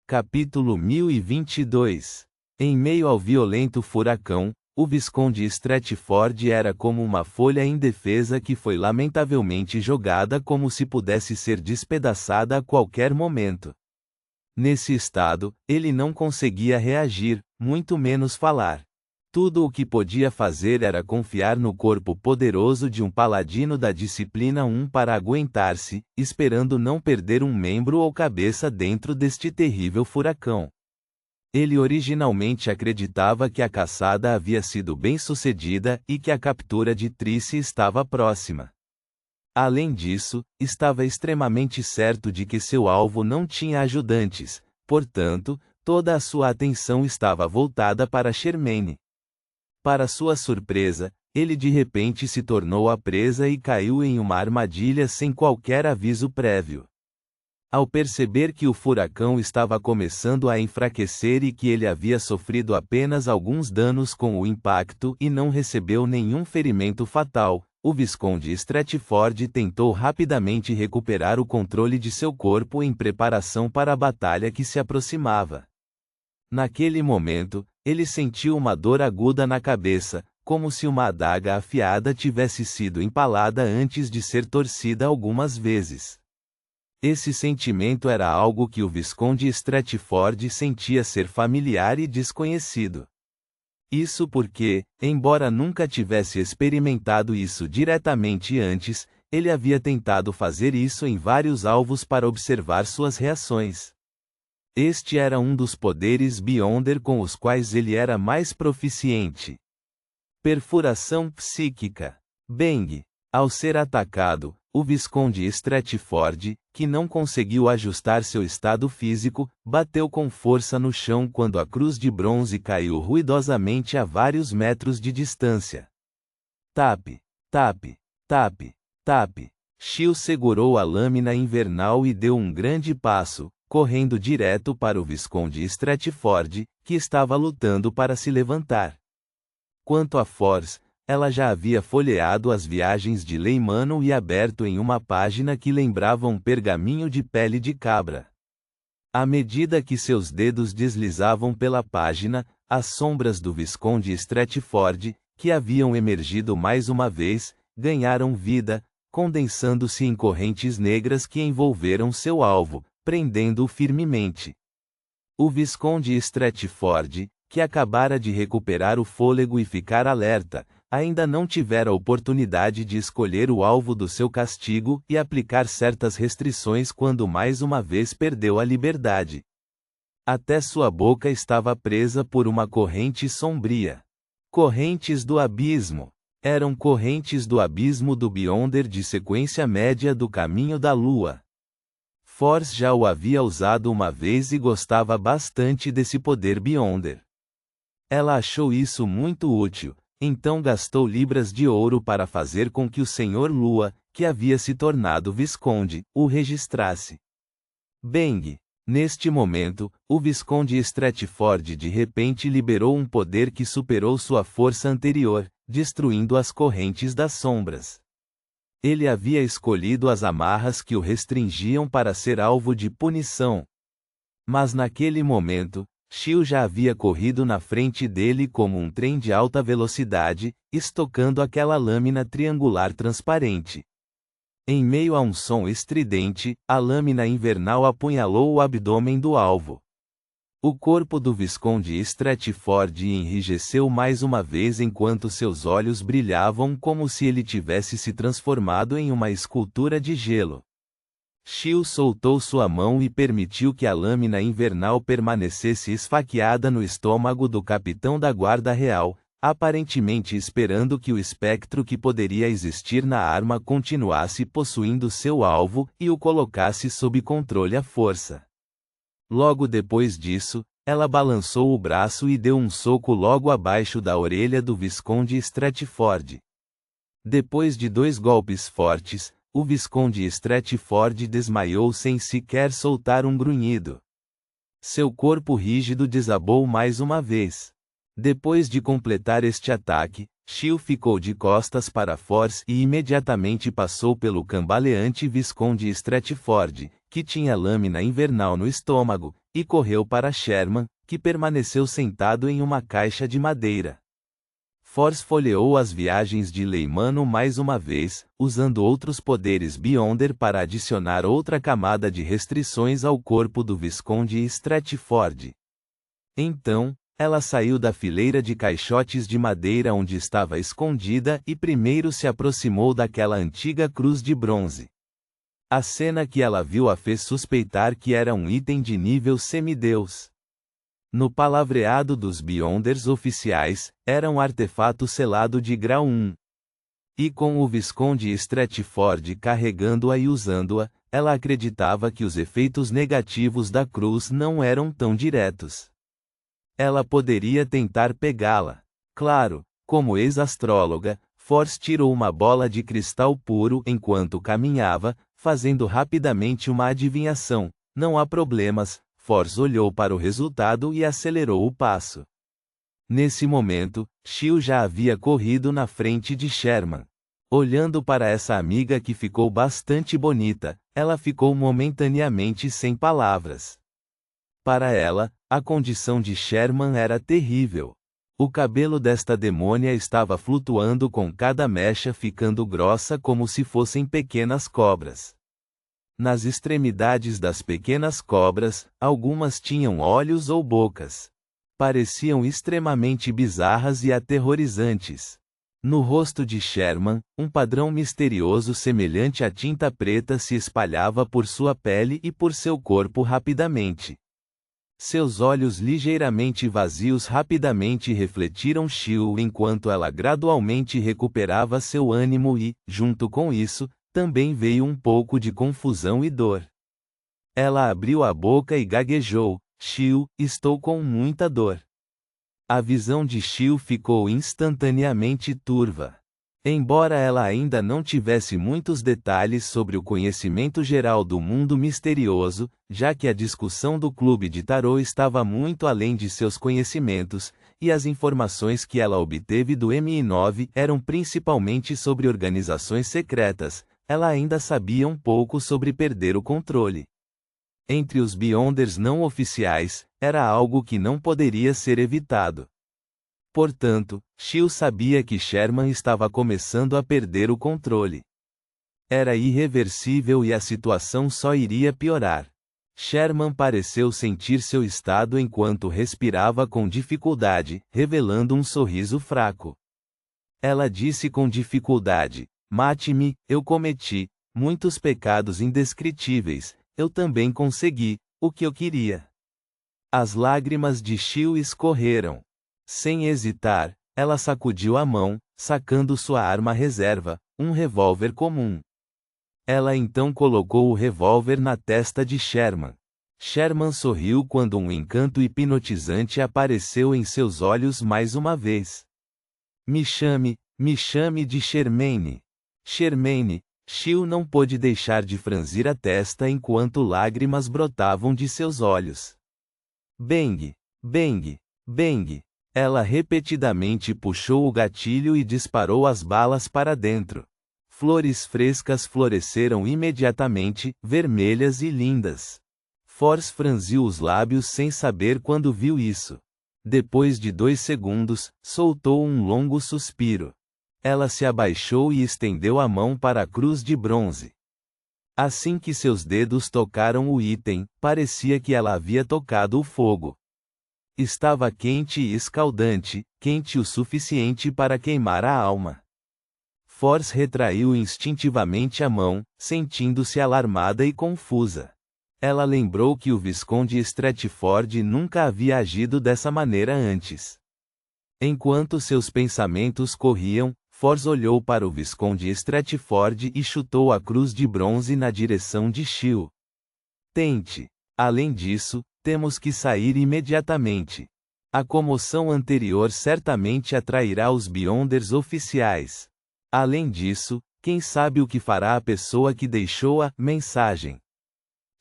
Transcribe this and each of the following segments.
Capítulo 1022. Em meio ao violento furacão, o Visconde Stratford era como uma folha indefesa que foi lamentavelmente jogada como se pudesse ser despedaçada a qualquer momento. Nesse estado, ele não conseguia reagir, muito menos falar. Tudo o que podia fazer era confiar no corpo poderoso de um paladino da disciplina 1 para aguentar-se, esperando não perder um membro ou cabeça dentro deste terrível furacão. Ele originalmente acreditava que a caçada havia sido bem-sucedida e que a captura de Trice estava próxima. Além disso, estava extremamente certo de que seu alvo não tinha ajudantes, portanto, toda a sua atenção estava voltada para Shermaine. Para sua surpresa, ele de repente se tornou a presa e caiu em uma armadilha sem qualquer aviso prévio. Ao perceber que o furacão estava começando a enfraquecer e que ele havia sofrido apenas alguns danos com o impacto e não recebeu nenhum ferimento fatal, o Visconde Stratford tentou rapidamente recuperar o controle de seu corpo em preparação para a batalha que se aproximava. Naquele momento, ele sentiu uma dor aguda na cabeça, como se uma adaga afiada tivesse sido empalada antes de ser torcida algumas vezes. Esse sentimento era algo que o Visconde Stratford sentia ser familiar e desconhecido. Isso porque, embora nunca tivesse experimentado isso diretamente antes, ele havia tentado fazer isso em vários alvos para observar suas reações. Este era um dos poderes Beyonder com os quais ele era mais proficiente. Perfuração psíquica. Bang! Ao ser atacado, o Visconde Stratford, que não conseguiu ajustar seu estado físico, bateu com força no chão quando a cruz de bronze caiu ruidosamente a vários metros de distância. Tap, tap, tap, tap. Shil segurou a lâmina invernal e deu um grande passo, correndo direto para o Visconde Stratford, que estava lutando para se levantar. Quanto a Force, ela já havia folheado as viagens de Leymano e aberto em uma página que lembrava um pergaminho de pele de cabra. À medida que seus dedos deslizavam pela página, as sombras do Visconde Stratford, que haviam emergido mais uma vez, ganharam vida, condensando-se em correntes negras que envolveram seu alvo, prendendo-o firmemente. O Visconde Stratford, que acabara de recuperar o fôlego e ficar alerta, ainda não tivera oportunidade de escolher o alvo do seu castigo e aplicar certas restrições quando mais uma vez perdeu a liberdade. Até sua boca estava presa por uma corrente sombria. Correntes do abismo. Eram correntes do abismo do Beyonder de sequência média do caminho da lua. Force já o havia usado uma vez e gostava bastante desse poder Beyonder. Ela achou isso muito útil, então gastou libras de ouro para fazer com que o Senhor Lua, que havia se tornado Visconde, o registrasse. Bang! Neste momento, o Visconde Stratford de repente liberou um poder que superou sua força anterior, destruindo as correntes das sombras. Ele havia escolhido as amarras que o restringiam para ser alvo de punição. Mas naquele momento, Shil já havia corrido na frente dele como um trem de alta velocidade, estocando aquela lâmina triangular transparente. Em meio a um som estridente, a lâmina invernal apunhalou o abdômen do alvo. O corpo do Visconde Stratford enrijeceu mais uma vez enquanto seus olhos brilhavam como se ele tivesse se transformado em uma escultura de gelo. Shil soltou sua mão e permitiu que a lâmina invernal permanecesse esfaqueada no estômago do capitão da Guarda Real, aparentemente esperando que o espectro que poderia existir na arma continuasse possuindo seu alvo e o colocasse sob controle à força. Logo depois disso, ela balançou o braço e deu um soco logo abaixo da orelha do Visconde Stratford. Depois de 2 golpes fortes, o Visconde Stratford desmaiou sem sequer soltar um grunhido. Seu corpo rígido desabou mais uma vez. Depois de completar este ataque, Shil ficou de costas para Force e imediatamente passou pelo cambaleante Visconde Stratford, que tinha lâmina invernal no estômago, e correu para Sherman, que permaneceu sentado em uma caixa de madeira. Force folheou as viagens de Leimano mais uma vez, usando outros poderes Beyonder para adicionar outra camada de restrições ao corpo do Visconde Stratford. Então, ela saiu da fileira de caixotes de madeira onde estava escondida e primeiro se aproximou daquela antiga cruz de bronze. A cena que ela viu a fez suspeitar que era um item de nível semideus. No palavreado dos Beyonders oficiais, era um artefato selado de grau 1. E com o Visconde Stratford carregando-a e usando-a, ela acreditava que os efeitos negativos da cruz não eram tão diretos. Ela poderia tentar pegá-la. Claro, como ex-astróloga, Force tirou uma bola de cristal puro enquanto caminhava, fazendo rapidamente uma adivinhação. Não há problemas. Force olhou para o resultado e acelerou o passo. Nesse momento, Shield já havia corrido na frente de Sherman. Olhando para essa amiga que ficou bastante bonita, ela ficou momentaneamente sem palavras. Para ela, a condição de Sherman era terrível. O cabelo desta demônia estava flutuando com cada mecha ficando grossa como se fossem pequenas cobras. Nas extremidades das pequenas cobras, algumas tinham olhos ou bocas. Pareciam extremamente bizarras e aterrorizantes. No rosto de Sherman, um padrão misterioso semelhante à tinta preta se espalhava por sua pele e por seu corpo rapidamente. Seus olhos ligeiramente vazios rapidamente refletiram Shield enquanto ela gradualmente recuperava seu ânimo e, junto com isso, também veio um pouco de confusão e dor. Ela abriu a boca e gaguejou: Shield, estou com muita dor. A visão de Shield ficou instantaneamente turva. Embora ela ainda não tivesse muitos detalhes sobre o conhecimento geral do mundo misterioso, já que a discussão do clube de tarô estava muito além de seus conhecimentos, e as informações que ela obteve do MI9 eram principalmente sobre organizações secretas, ela ainda sabia um pouco sobre perder o controle. Entre os Beyonders não oficiais, era algo que não poderia ser evitado. Portanto, Shield sabia que Sherman estava começando a perder o controle. Era irreversível e a situação só iria piorar. Sherman pareceu sentir seu estado enquanto respirava com dificuldade, revelando um sorriso fraco. Ela disse com dificuldade: mate-me, eu cometi muitos pecados indescritíveis, eu também consegui o que eu queria. As lágrimas de Shield escorreram. Sem hesitar, ela sacudiu a mão, sacando sua arma reserva, um revólver comum. Ela então colocou o revólver na testa de Sherman. Sherman sorriu quando um encanto hipnotizante apareceu em seus olhos mais uma vez. Me chame de Shermaine. Shermaine. Shield não pôde deixar de franzir a testa enquanto lágrimas brotavam de seus olhos. Bang! Bang! Bang! Ela repetidamente puxou o gatilho e disparou as balas para dentro. Flores frescas floresceram imediatamente, vermelhas e lindas. Force franziu os lábios sem saber quando viu isso. Depois de 2 segundos, soltou um longo suspiro. Ela se abaixou e estendeu a mão para a cruz de bronze. Assim que seus dedos tocaram o item, parecia que ela havia tocado o fogo. Estava quente e escaldante, quente o suficiente para queimar a alma. Force retraiu instintivamente a mão, sentindo-se alarmada e confusa. Ela lembrou que o Visconde Stratford nunca havia agido dessa maneira antes. Enquanto seus pensamentos corriam, Force olhou para o Visconde Stratford e chutou a cruz de bronze na direção de Shield. Tente. Além disso, temos que sair imediatamente. A comoção anterior certamente atrairá os Beyonders oficiais. Além disso, quem sabe o que fará a pessoa que deixou a mensagem.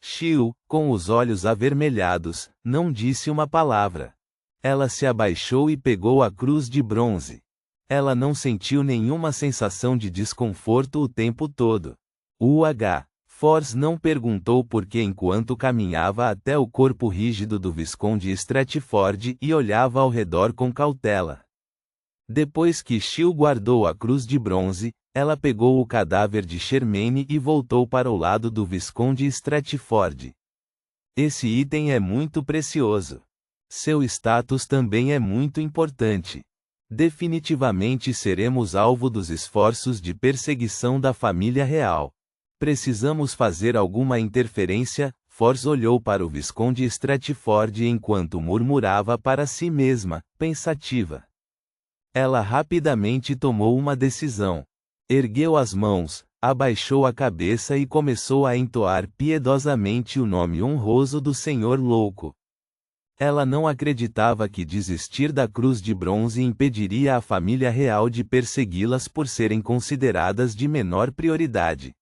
Shield, com os olhos avermelhados, não disse uma palavra. Ela se abaixou e pegou a cruz de bronze. Ela não sentiu nenhuma sensação de desconforto o tempo todo. Force não perguntou por que enquanto caminhava até o corpo rígido do Visconde Stratford e olhava ao redor com cautela. Depois que Shield guardou a cruz de bronze, ela pegou o cadáver de Shermaine e voltou para o lado do Visconde Stratford. Esse item é muito precioso. Seu status também é muito importante. Definitivamente seremos alvo dos esforços de perseguição da família real. Precisamos fazer alguma interferência. Force olhou para o Visconde Stratford enquanto murmurava para si mesma, pensativa. Ela rapidamente tomou uma decisão. Ergueu as mãos, abaixou a cabeça e começou a entoar piedosamente o nome honroso do Senhor Louco. Ela não acreditava que desistir da cruz de bronze impediria a família real de persegui-las por serem consideradas de menor prioridade.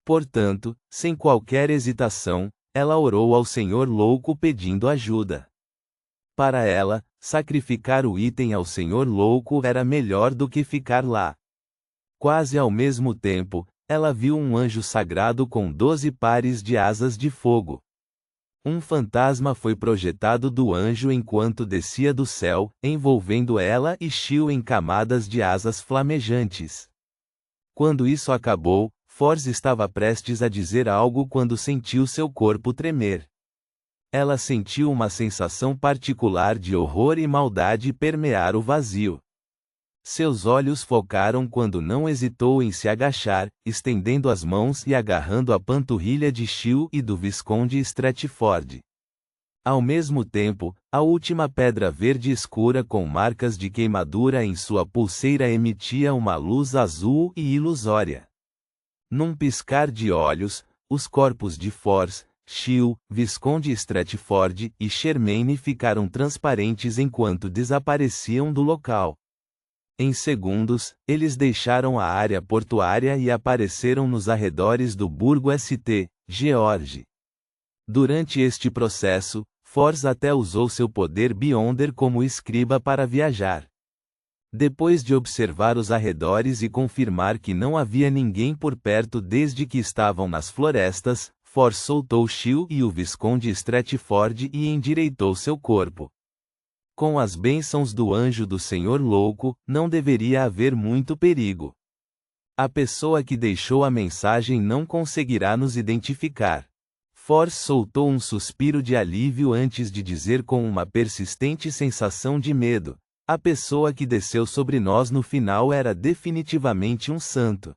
Portanto, sem qualquer hesitação, ela orou ao Senhor Louco pedindo ajuda. Para ela, sacrificar o item ao Senhor Louco era melhor do que ficar lá. Quase ao mesmo tempo, ela viu um anjo sagrado com 12 pares de asas de fogo. Um fantasma foi projetado do anjo enquanto descia do céu, envolvendo ela e Shield em camadas de asas flamejantes. Quando isso acabou, Force estava prestes a dizer algo quando sentiu seu corpo tremer. Ela sentiu uma sensação particular de horror e maldade permear o vazio. Seus olhos focaram quando não hesitou em se agachar, estendendo as mãos e agarrando a panturrilha de Shield e do Visconde Stratford. Ao mesmo tempo, a última pedra verde escura com marcas de queimadura em sua pulseira emitia uma luz azul e ilusória. Num piscar de olhos, os corpos de Force, Shield, Visconde Stratford e Shermaine ficaram transparentes enquanto desapareciam do local. Em segundos, eles deixaram a área portuária e apareceram nos arredores do Burgo St. George. Durante este processo, Force até usou seu poder Beyonder como escriba para viajar. Depois de observar os arredores e confirmar que não havia ninguém por perto desde que estavam nas florestas, Force soltou Shield e o Visconde Stratford e endireitou seu corpo. Com as bênçãos do anjo do Senhor Louco, não deveria haver muito perigo. A pessoa que deixou a mensagem não conseguirá nos identificar. Force soltou um suspiro de alívio antes de dizer com uma persistente sensação de medo: a pessoa que desceu sobre nós no final era definitivamente um santo.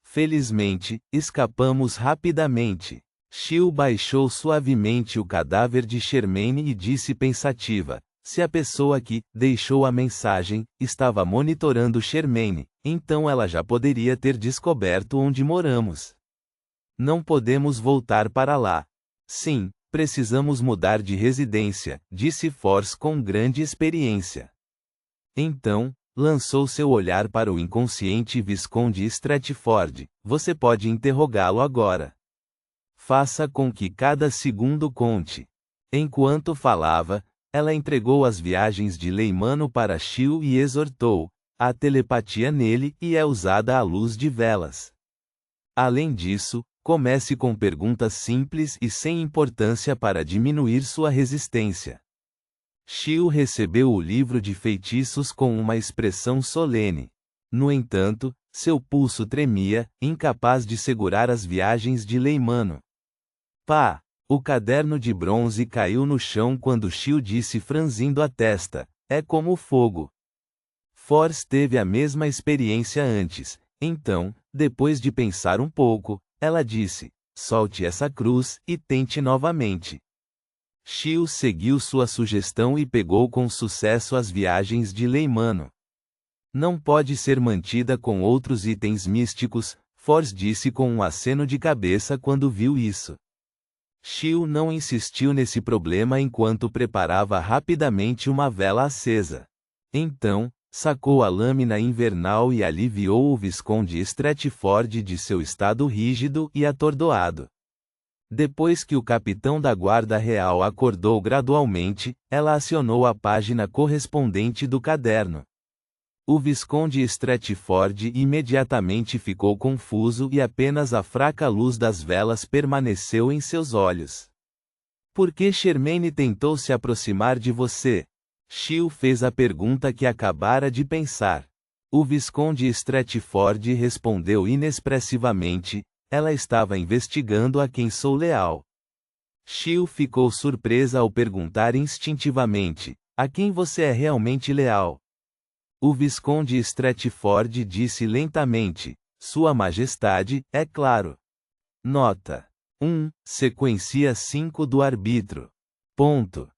Felizmente, escapamos rapidamente. Shield baixou suavemente o cadáver de Shermaine e disse pensativa: se a pessoa que deixou a mensagem estava monitorando Shermaine, então ela já poderia ter descoberto onde moramos. Não podemos voltar para lá. Sim, precisamos mudar de residência, disse Force com grande experiência. Então, lançou seu olhar para o inconsciente Visconde Stratford. Você pode interrogá-lo agora. Faça com que cada segundo conte. Enquanto falava, ela entregou as viagens de Leimano para Shield e exortou: a telepatia nele e é usada à luz de velas. Além disso, comece com perguntas simples e sem importância para diminuir sua resistência. Shield recebeu o livro de feitiços com uma expressão solene. No entanto, seu pulso tremia, incapaz de segurar as viagens de Leimano. Pá! O caderno de bronze caiu no chão quando Shield disse franzindo a testa: é como fogo. Force teve a mesma experiência antes, então, depois de pensar um pouco, ela disse: solte essa cruz e tente novamente. Shield seguiu sua sugestão e pegou com sucesso as viagens de Leimano. Não pode ser mantida com outros itens místicos, Force disse com um aceno de cabeça quando viu isso. Shield não insistiu nesse problema enquanto preparava rapidamente uma vela acesa. Então, sacou a lâmina invernal e aliviou o Visconde Stratford de seu estado rígido e atordoado. Depois que o capitão da guarda real acordou gradualmente, ela acionou a página correspondente do caderno. O Visconde Stratford imediatamente ficou confuso e apenas a fraca luz das velas permaneceu em seus olhos. Por que Charmaine tentou se aproximar de você? Shil fez a pergunta que acabara de pensar. O Visconde Stratford respondeu inexpressivamente: ela estava investigando a quem sou leal. Shil ficou surpresa ao perguntar instintivamente: a quem você é realmente leal? O Visconde Stratford disse lentamente: Sua Majestade, é claro. Nota 1. Sequência 5 do árbitro. Ponto.